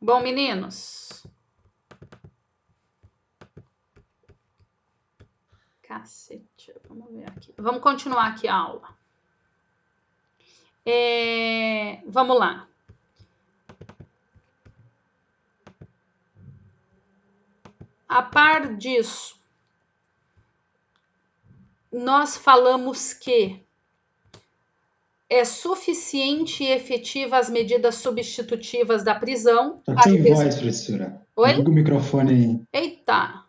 Bom, meninos. Cacete, vamos ver aqui. Vamos continuar aqui a aula. Vamos lá. A par disso, nós falamos que é suficiente e efetiva as medidas substitutivas da prisão. Tá sem voz, professora. Oi? Liga o microfone aí. Eita.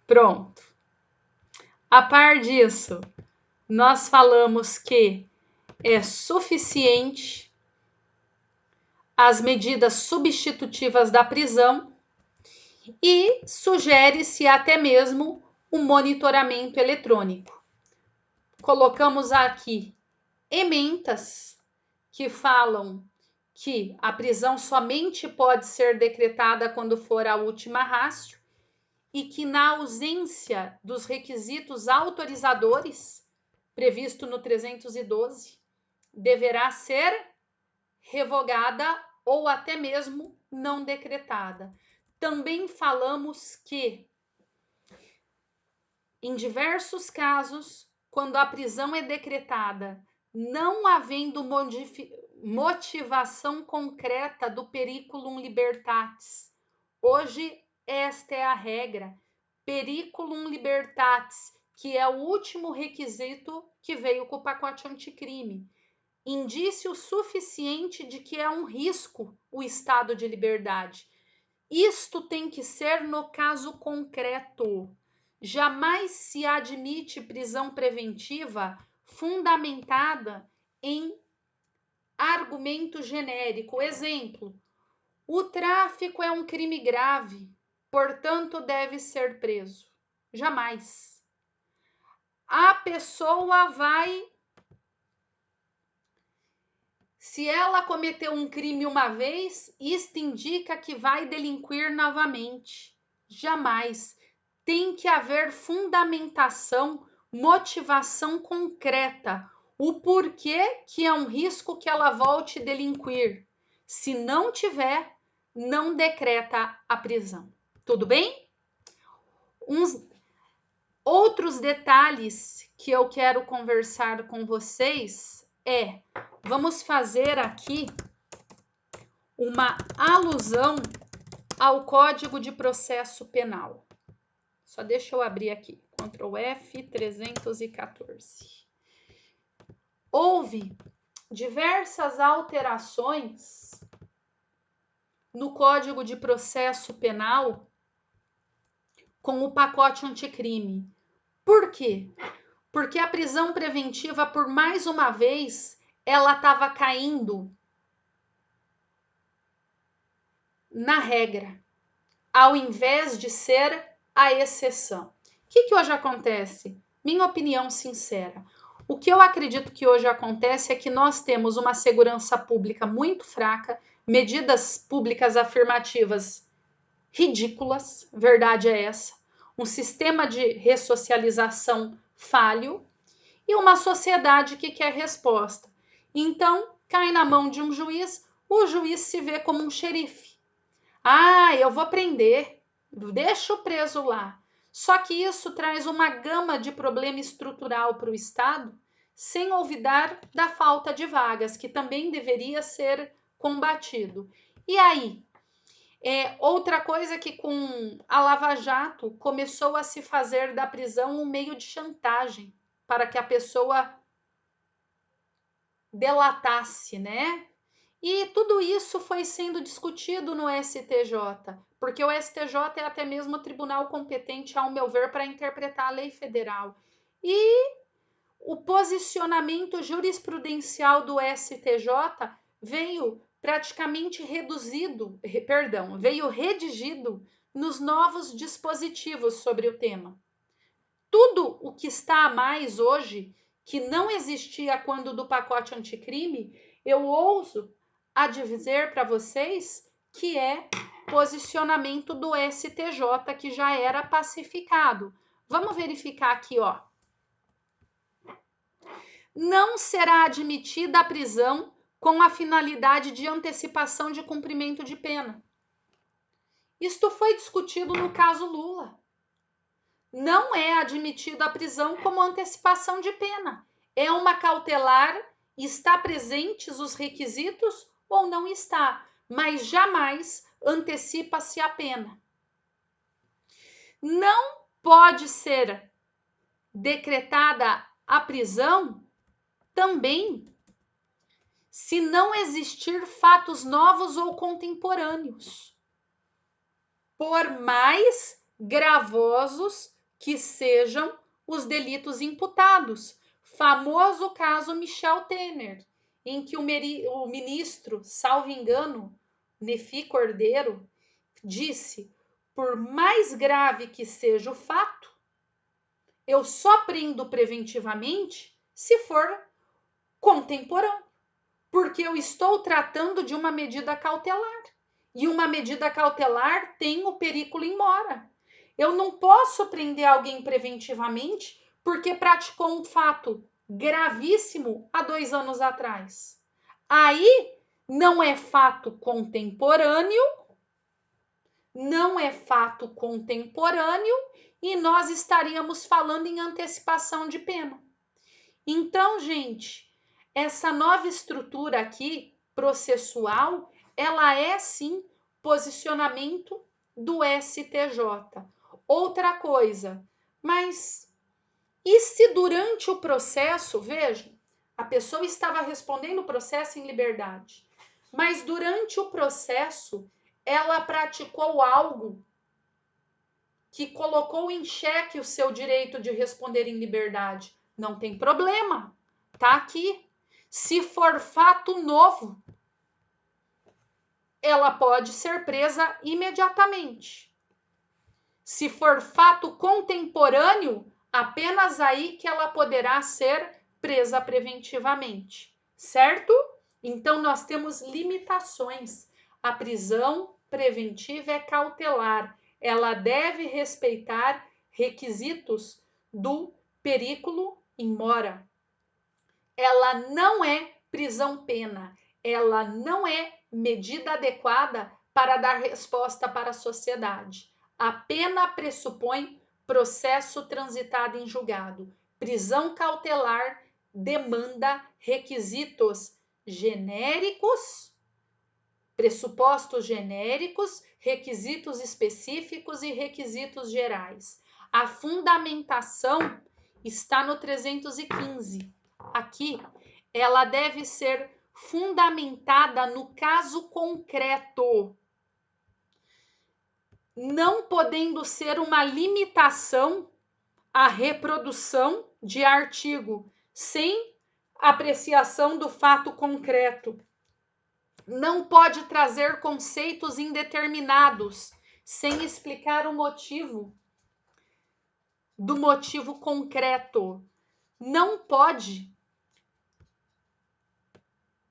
Pronto. A par disso, nós falamos que é suficiente as medidas substitutivas da prisão e sugere-se até mesmo um monitoramento eletrônico. Colocamos aqui ementas que falam que a prisão somente pode ser decretada quando for a última ratio e que, na ausência dos requisitos autorizadores previsto no 312, deverá ser revogada ou até mesmo não decretada. Também falamos que, em diversos casos, quando a prisão é decretada, não havendo motivação concreta do periculum libertatis, hoje esta é a regra, periculum libertatis, que é o último requisito que veio com o pacote anticrime. Indício suficiente de que é um risco o estado de liberdade. Isto tem que ser no caso concreto. Jamais se admite prisão preventiva fundamentada em argumento genérico. Exemplo: o tráfico é um crime grave, portanto deve ser preso. Jamais. A pessoa vai... Se ela cometeu um crime uma vez, isto indica que vai delinquir novamente. Jamais. Tem que haver fundamentação, motivação concreta, o porquê que é um risco que ela volte a delinquir. Se não tiver, não decreta a prisão. Tudo bem? Outros detalhes que eu quero conversar com vocês vamos fazer aqui uma alusão ao Código de Processo Penal. Só deixa eu abrir aqui, Ctrl F, 314. Houve diversas alterações no Código de Processo Penal com o pacote anticrime. Por quê? Porque a prisão preventiva, por mais uma vez, ela estava caindo na regra, ao invés de ser a exceção. O que hoje acontece? Minha opinião sincera. O que eu acredito que hoje acontece é que nós temos uma segurança pública muito fraca, medidas públicas afirmativas ridículas, verdade é essa, um sistema de ressocialização falho e uma sociedade que quer resposta. Então, cai na mão de um juiz, o juiz se vê como um xerife. Eu vou prender, deixa o preso lá. Só que isso traz uma gama de problema estrutural para o Estado, sem olvidar da falta de vagas, que também deveria ser combatido. E aí? Outra coisa que com a Lava Jato começou a se fazer da prisão um meio de chantagem, para que a pessoa delatasse, né? E tudo isso foi sendo discutido no STJ, porque o STJ é até mesmo o tribunal competente, ao meu ver, para interpretar a lei federal. E o posicionamento jurisprudencial do STJ veio praticamente veio redigido nos novos dispositivos sobre o tema. Tudo o que está a mais hoje, que não existia quando do pacote anticrime, eu ouso a dizer para vocês que é posicionamento do STJ, que já era pacificado. Vamos verificar aqui, ó. não será admitida a prisão com a finalidade de antecipação de cumprimento de pena. Isto foi discutido no caso Lula. Não é admitida a prisão como antecipação de pena. É uma cautelar, está presentes os requisitos ou não está, mas jamais antecipa-se a pena. Não pode ser decretada a prisão também se não existir fatos novos ou contemporâneos, por mais gravosos que sejam os delitos imputados. Famoso caso Michel Temer, em que o ministro, salvo engano, Nefi Cordeiro, disse: por mais grave que seja o fato, eu só prendo preventivamente se for contemporâneo, porque eu estou tratando de uma medida cautelar. E uma medida cautelar tem o perículo in mora. Eu não posso prender alguém preventivamente porque praticou um fato gravíssimo há 2 anos atrás. Aí não é fato contemporâneo, e nós estaríamos falando em antecipação de pena. Então, gente, essa nova estrutura aqui, processual, ela é sim posicionamento do STJ. Outra coisa, mas e se durante o processo, veja, a pessoa estava respondendo o processo em liberdade, mas durante o processo ela praticou algo que colocou em xeque o seu direito de responder em liberdade? Não tem problema, tá aqui. Se for fato novo, ela pode ser presa imediatamente. Se for fato contemporâneo, apenas aí que ela poderá ser presa preventivamente, certo? Então, nós temos limitações. A prisão preventiva é cautelar. Ela deve respeitar requisitos do perículo in mora. Ela não é prisão-pena. Ela não é medida adequada para dar resposta para a sociedade. A pena pressupõe processo transitado em julgado. Prisão cautelar demanda requisitos genéricos, pressupostos genéricos, requisitos específicos e requisitos gerais. A fundamentação está no 315. Aqui, ela deve ser fundamentada no caso concreto, não podendo ser uma limitação à reprodução de artigo sem apreciação do fato concreto. Não pode trazer conceitos indeterminados sem explicar o motivo do motivo concreto. Não pode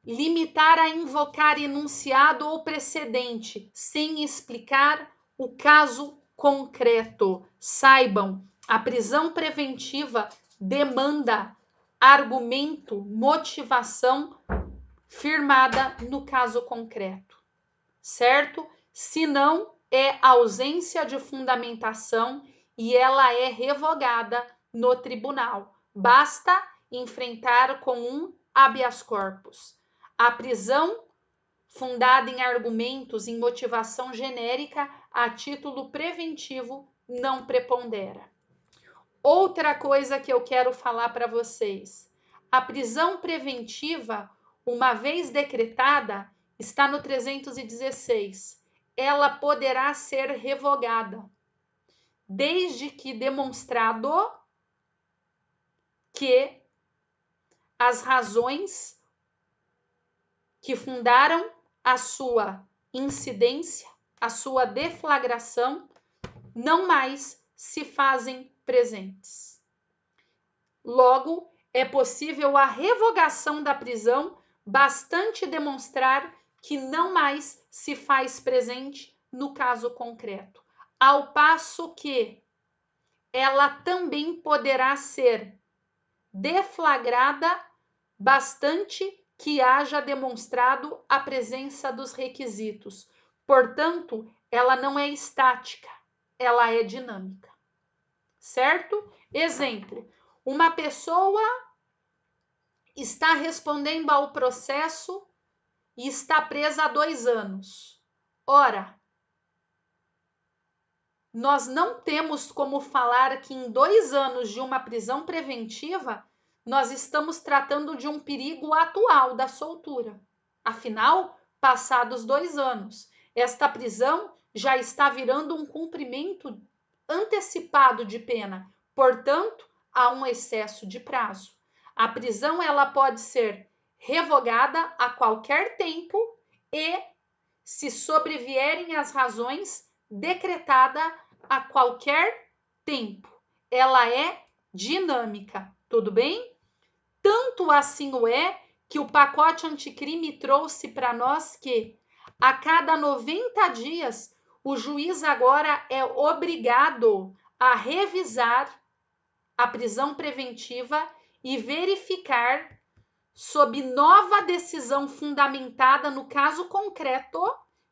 limitar a invocar enunciado ou precedente sem explicar o caso concreto. Saibam, a prisão preventiva demanda argumento, motivação firmada no caso concreto, certo? Se não, é ausência de fundamentação e ela é revogada no tribunal. Basta enfrentar com um habeas corpus. A prisão fundada em argumentos, em motivação genérica, a título preventivo, não prepondera. Outra coisa que eu quero falar para vocês: a prisão preventiva, uma vez decretada, está no 316. Ela poderá ser revogada, desde que demonstrado que as razões que fundaram a sua incidência, a sua deflagração, não mais se fazem presentes. Logo, é possível a revogação da prisão, bastante demonstrar que não mais se faz presente no caso concreto, ao passo que ela também poderá ser deflagrada bastante que haja demonstrado a presença dos requisitos. Portanto, ela não é estática, ela é dinâmica. Certo? Exemplo, uma pessoa está respondendo ao processo e está presa há 2 anos. Ora, nós não temos como falar que em 2 anos de uma prisão preventiva, nós estamos tratando de um perigo atual da soltura. Afinal, passados 2 anos, esta prisão já está virando um cumprimento antecipado de pena. Portanto, há um excesso de prazo. A prisão ela pode ser revogada a qualquer tempo e, se sobrevierem as razões, decretada a qualquer tempo. Ela é dinâmica, tudo bem? Tanto assim o é que o pacote anticrime trouxe para nós que a cada 90 dias o juiz agora é obrigado a revisar a prisão preventiva e verificar, sob nova decisão fundamentada no caso concreto,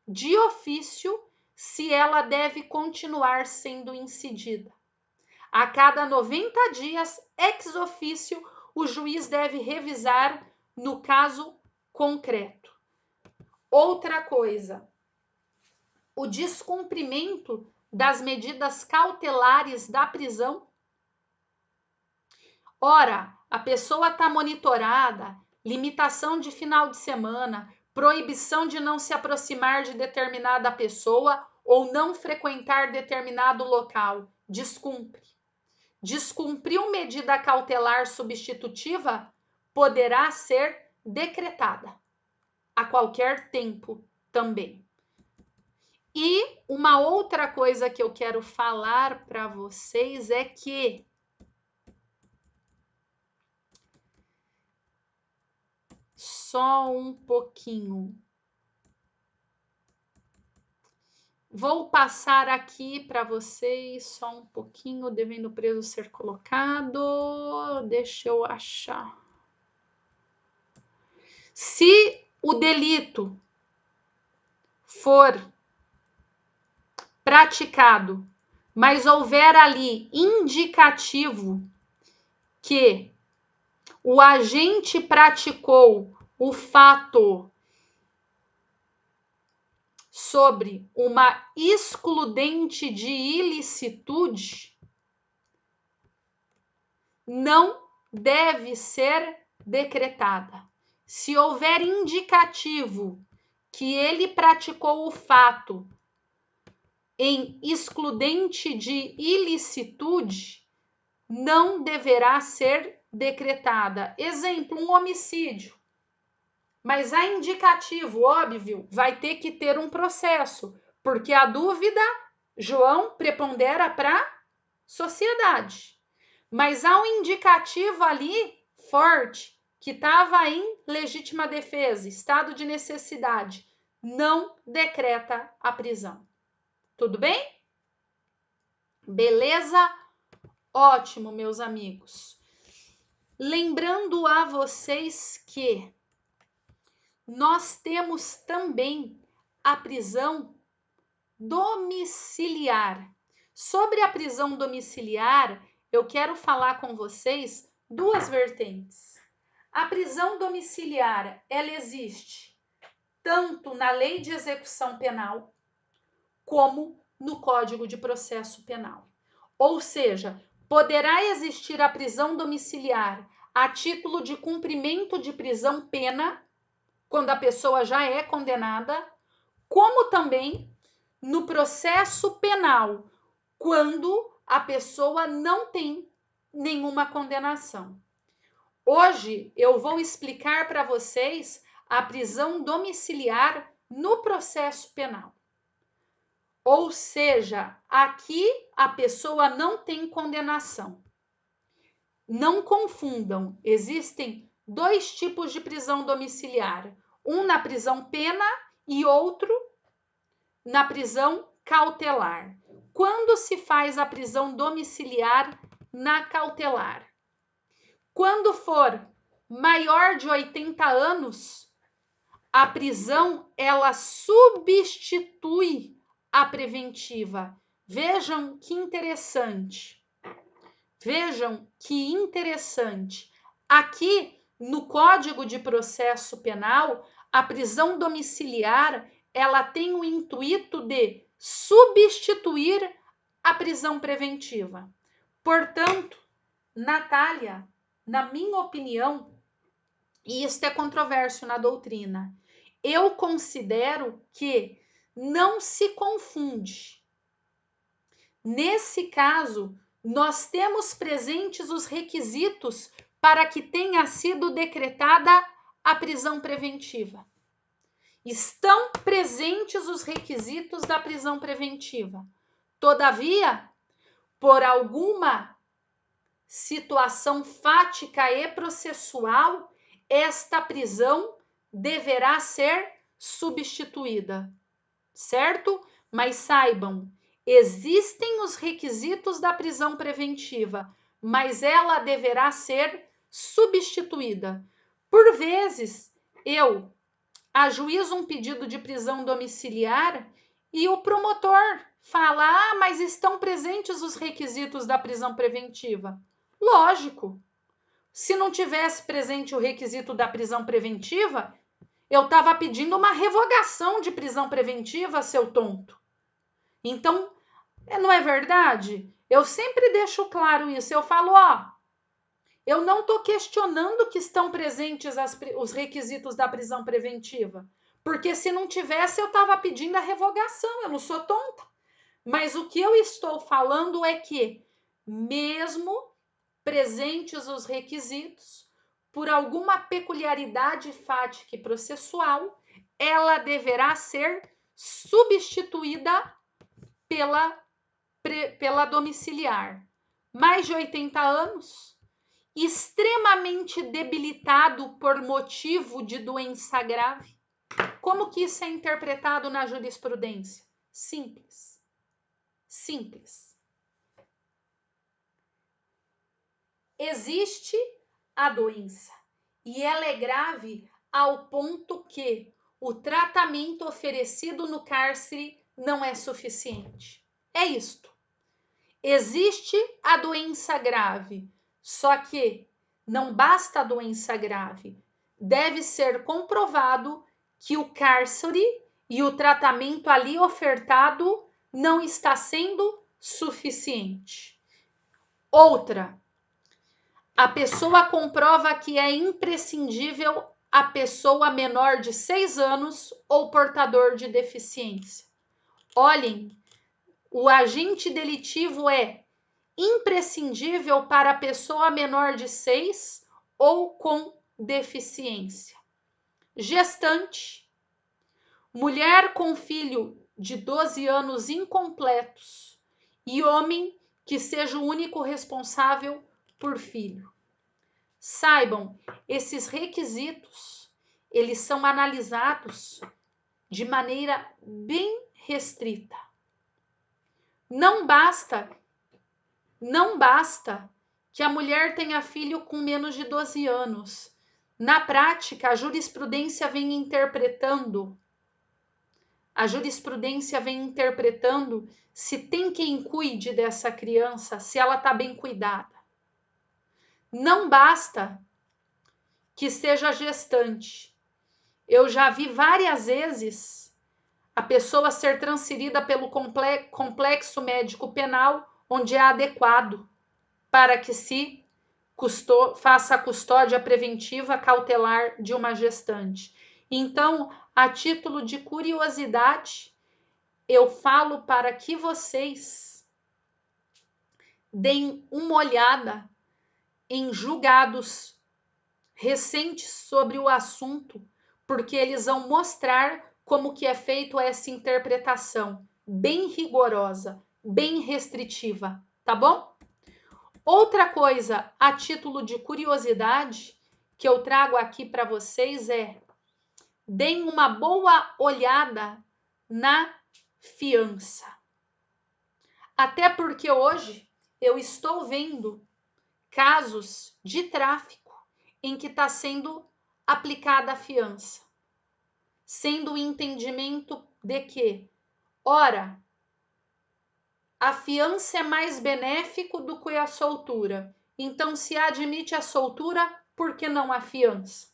de ofício, se ela deve continuar sendo incidida. A cada 90 dias, ex ofício, o juiz deve revisar no caso concreto. Outra coisa, o descumprimento das medidas cautelares da prisão. Ora, a pessoa está monitorada, limitação de final de semana, proibição de não se aproximar de determinada pessoa ou não frequentar determinado local. Descumpre. Descumpriu medida cautelar substitutiva, poderá ser decretada a qualquer tempo também. E uma outra coisa que eu quero falar para vocês é que só um pouquinho. Vou passar aqui para vocês só um pouquinho, devendo preso ser colocado. Deixa eu achar. Se o delito for praticado, mas houver ali indicativo que o agente praticou o fato sobre uma excludente de ilicitude, não deve ser decretada. Se houver indicativo que ele praticou o fato em excludente de ilicitude, não deverá ser decretada. Exemplo, um homicídio. Mas há indicativo, óbvio, vai ter que ter um processo, porque a dúvida, João, prepondera para a sociedade. Mas há um indicativo ali forte, que estava em legítima defesa, estado de necessidade, não decreta a prisão. Tudo bem? Beleza? Ótimo, meus amigos. Lembrando a vocês que nós temos também a prisão domiciliar. Sobre a prisão domiciliar, eu quero falar com vocês 2 vertentes. A prisão domiciliar, ela existe tanto na Lei de Execução Penal como no Código de Processo Penal. Ou seja, poderá existir a prisão domiciliar a título de cumprimento de prisão-pena, quando a pessoa já é condenada, como também no processo penal, quando a pessoa não tem nenhuma condenação. Hoje eu vou explicar para vocês a prisão domiciliar no processo penal. Ou seja, aqui a pessoa não tem condenação. Não confundam, existem 2 tipos de prisão domiciliar. Um na prisão pena e outro na prisão cautelar. Quando se faz a prisão domiciliar na cautelar? Quando for maior de 80 anos, a prisão ela substitui a preventiva. Vejam que interessante. Vejam que interessante. Aqui no Código de Processo Penal, a prisão domiciliar, ela tem o intuito de substituir a prisão preventiva. Portanto, Natália, na minha opinião, e isto é controverso na doutrina, eu considero que não se confunde. Nesse caso, nós temos presentes os requisitos para que tenha sido decretada a prisão preventiva. Estão presentes os requisitos da prisão preventiva. Todavia, por alguma situação fática e processual, esta prisão deverá ser substituída, certo? Mas saibam, existem os requisitos da prisão preventiva, mas ela deverá ser substituída. Por vezes, eu ajuizo um pedido de prisão domiciliar e o promotor fala: mas estão presentes os requisitos da prisão preventiva. Lógico. Se não tivesse presente o requisito da prisão preventiva, eu estava pedindo uma revogação de prisão preventiva, seu tonto. Então, não é verdade? Eu sempre deixo claro isso. Eu falo, eu não estou questionando que estão presentes os requisitos da prisão preventiva. Porque se não tivesse, eu estava pedindo a revogação. Eu não sou tonta. Mas o que eu estou falando é que, mesmo presentes os requisitos, por alguma peculiaridade fática e processual, ela deverá ser substituída pela domiciliar. Mais de 80 anos, extremamente debilitado por motivo de doença grave. Como que isso é interpretado na jurisprudência? Simples. Simples. Existe a doença e ela é grave ao ponto que o tratamento oferecido no cárcere não é suficiente. É isto. Existe a doença grave, só que não basta a doença grave. Deve ser comprovado que o cárcere e o tratamento ali ofertado não está sendo suficiente. Outra, a pessoa comprova que é imprescindível a pessoa menor de 6 anos ou portador de deficiência. Olhem, o agente delitivo é imprescindível para a pessoa menor de 6 ou com deficiência. Gestante, mulher com filho de 12 anos incompletos e homem que seja o único responsável por filho. Saibam, esses requisitos, eles são analisados de maneira bem restrita. Não basta que a mulher tenha filho com menos de 12 anos. Na prática, a jurisprudência vem interpretando se tem quem cuide dessa criança, se ela está bem cuidada. Não basta que seja gestante. Eu já vi várias vezes a pessoa ser transferida pelo complexo médico penal, onde é adequado para que se faça a custódia preventiva cautelar de uma gestante. Então, a título de curiosidade, eu falo para que vocês deem uma olhada em julgados recentes sobre o assunto, porque eles vão mostrar como que é feito essa interpretação bem rigorosa, bem restritiva, tá bom? Outra coisa, a título de curiosidade, que eu trago aqui para vocês deem uma boa olhada na fiança. Até porque hoje eu estou vendo casos de tráfico em que está sendo aplicada a fiança, sendo o entendimento de que, ora, a fiança é mais benéfico do que a soltura. Então, se admite a soltura, por que não a fiança?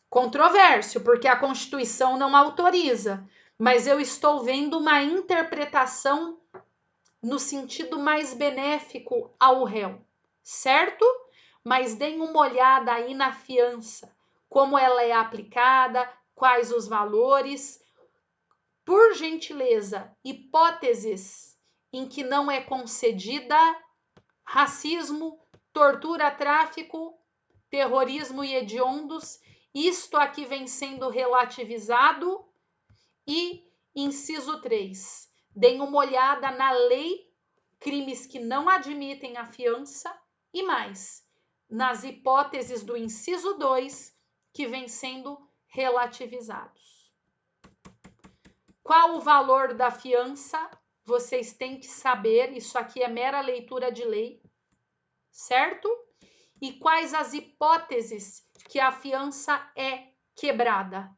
Controvérsia, porque a Constituição não autoriza, mas eu estou vendo uma interpretação no sentido mais benéfico ao réu, certo? Mas deem uma olhada aí na fiança, como ela é aplicada, quais os valores. Por gentileza, hipóteses em que não é concedida racismo, tortura, tráfico, terrorismo e hediondos, isto aqui vem sendo relativizado. E inciso 3, deem uma olhada na lei, crimes que não admitem a fiança, e mais, nas hipóteses do inciso 2, que vem sendo relativizados. Qual o valor da fiança? Vocês têm que saber, isso aqui é mera leitura de lei, certo? E quais as hipóteses que a fiança é quebrada.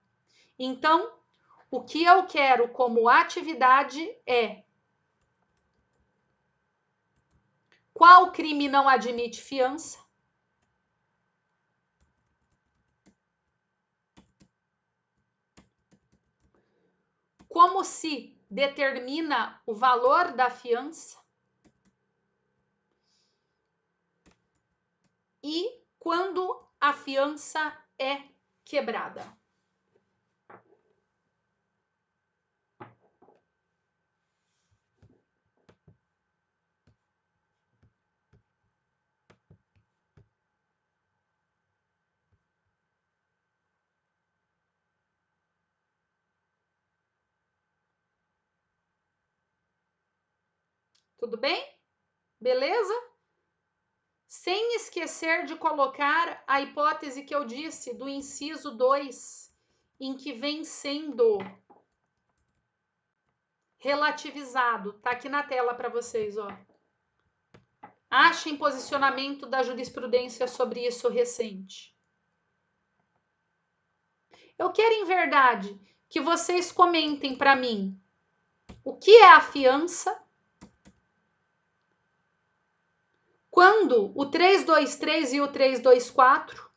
Então, o que eu quero como atividade é: qual crime não admite fiança? Como se determina o valor da fiança? E quando a fiança é quebrada? Tudo bem? Beleza? Sem esquecer de colocar a hipótese que eu disse do inciso 2, em que vem sendo relativizado. Tá aqui na tela para vocês, ó. Achem posicionamento da jurisprudência sobre isso recente. Eu quero, em verdade, que vocês comentem para mim o que é a fiança, quando o 323 e o 324,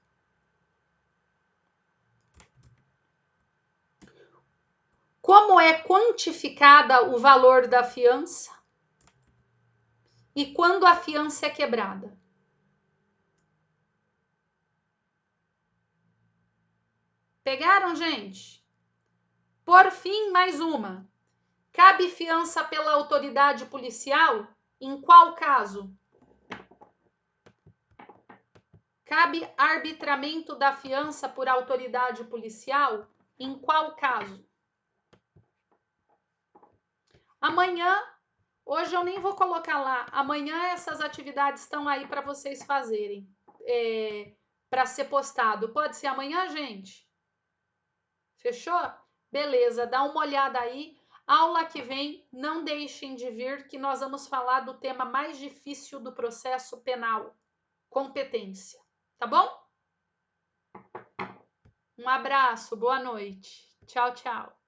como é quantificada o valor da fiança e quando a fiança é quebrada. Pegaram, gente? Por fim, mais uma. Cabe fiança pela autoridade policial? Em qual caso? Cabe arbitramento da fiança por autoridade policial? Em qual caso? Amanhã, hoje eu nem vou colocar lá, amanhã essas atividades estão aí para vocês fazerem, para ser postado. Pode ser amanhã, gente? Fechou? Beleza, dá uma olhada aí. Aula que vem, não deixem de vir, que nós vamos falar do tema mais difícil do processo penal, competência. Tá bom? Um abraço, boa noite. Tchau, tchau.